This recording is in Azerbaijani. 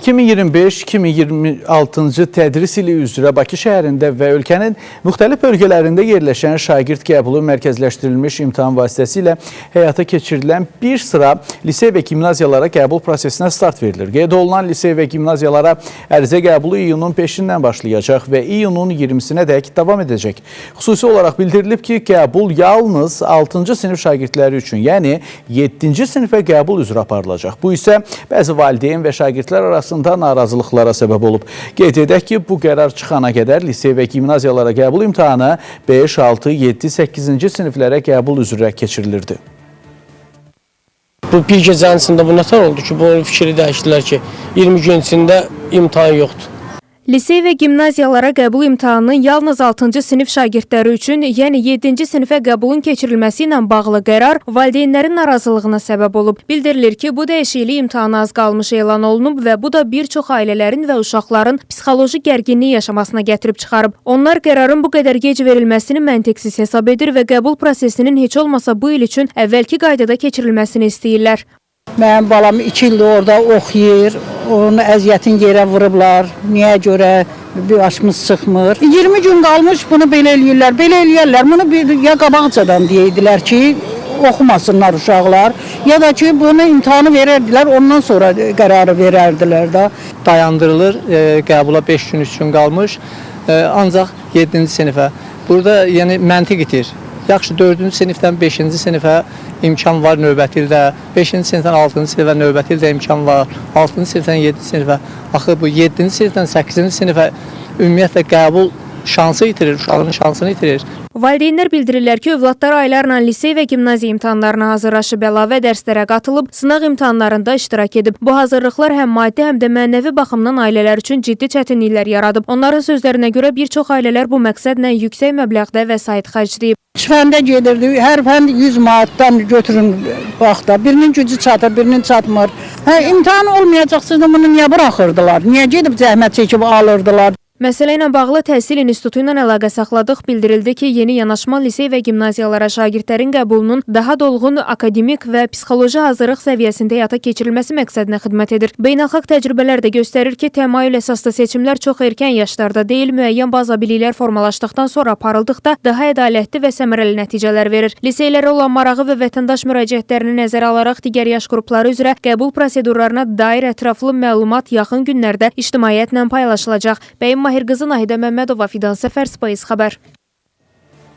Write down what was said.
2025-2026-cı tədris ili üzrə Bakı şəhərində və ölkənin müxtəlif bölgələrində yerləşən şagird qəbulu mərkəzləşdirilmiş imtahan vasitəsilə həyata keçirilən bir sıra lisey və gimnaziyalara qəbul prosesinə start verilir. Qeyd olunan lisey və gimnaziyalara ərizə qəbulu iyunun 5-dən başlayacaq və iyunun 20-sinə dək davam edəcək. Xüsusi olaraq bildirilib ki, qəbul yalnız 6-cı sinif şagirdləri üçün, yəni 7-ci sinifə qəbul üzrə aparılacaq. Bu isə bəzi valideyn və şagirdlər arasında narazılıqlara səbəb olub. Qeyd edək ki, bu qərar çıxana qədər lisey və gimnaziyalara qəbul imtahanı 5, 6, 7, 8-ci siniflərə qəbul üzrə keçirilirdi. Bu bir gecənin içində bu nətər oldu ki, bu fikri dəyişdilər ki, 20 gün içində imtahan yoxdur. Lisey və gimnaziyalara qəbul imtahanının yalnız 6-cı sinif şagirdləri üçün, yəni 7-ci sinifə qəbulun keçirilməsi ilə bağlı qərar valideynlərin narazılığına səbəb olub. Bildirilir ki, bu dəyişiklik imtahana az qalmış elan olunub və bu da bir çox ailələrin və uşaqların psixoloji gərginlik yaşamasına gətirib çıxarıb. Onlar qərarın bu qədər gec verilməsini məntiqsiz hesab edir və qəbul prosesinin heç olmasa bu il üçün əvvəlki qaydada keçirilməsini istəyirlər. Mənim balam 2 ildir orada oxuyur, onu əziyyətin yerə vurublar. Niyə görə bir başımız çıxmır. 20 gün qalmış bunu belə eləyirlər. Bunu ya qabaqcadan deyirdilər ki, oxumasınlar uşaqlar, ya da ki, bunu imtahanı verərdilər, ondan sonra qərarı verərdilər də. Dayandırılır, qəbula 5 gün 3 gün qalmış, ancaq 7-ci sinifə. Burada yəni məntiq itir. Yaxşı, 4-cü sinifdən 5-ci sinifə imkan var növbəti ildə, 5-ci sinifdən 6-cı sinifə növbəti ildə imkan var, 6-cı sinifdən 7-ci sinifə. Axı bu 7-ci sinifdən 8-ci sinifə ümumiyyətlə qəbul şansı itirir, uşağının şansını itirir. Valideynlər bildirirlər ki, övladları aylarla lisey və gimnaziya imtahanlarına hazırlaşıb, əlavə dərslərə qatılıb, sınaq imtahanlarında iştirak edib. Bu hazırlıqlar həm maddi, həm də mənəvi baxımdan ailələr üçün ciddi çətinliklər yaradıb. Onların sözlərinə görə bir çox ailələr bu məqsədlə yüksək məbləğdə vəsait xərcləyib. Fəndə gedirdi, hər fənd 100 manatdan götürün vaxtda. Birinin gücü çatır, birinin çatmır. İmtahan olmayacaqsınız da bunu niyə buraxırdılar? Niyə gedib zəhmət çəkib alırdılar? Məsələ ilə bağlı Təhsil İnstitutu ilə əlaqə saxladıq. Bildirildi ki, yeni yanaşma lisey və gimnaziyalara şagirdlərin qəbulunun daha dolğun akademik və psixoloji hazırlıq səviyyəsində həyata keçirilməsi məqsədinə xidmət edir. Beynəlxalq təcrübələr də göstərir ki, təmayül əsaslı seçimlər çox erkən yaşlarda deyil, müəyyən baza biliklər formalaşdıqdan sonra aparıldıqda daha ədalətli və səmərəli nəticələr verir. Liseylərə olan marağı və vətəndaş müraciətlərini nəzərə alaraq digər yaş qrupları üzrə qəbul prosedurlarına dair ətraflı məlumat yaxın günlərdə ictimaiyyətlə paylaşılacaq. Bəyim Mahir qızı Nahidə Məmmədova, Fidan Səfər, Space xəbər.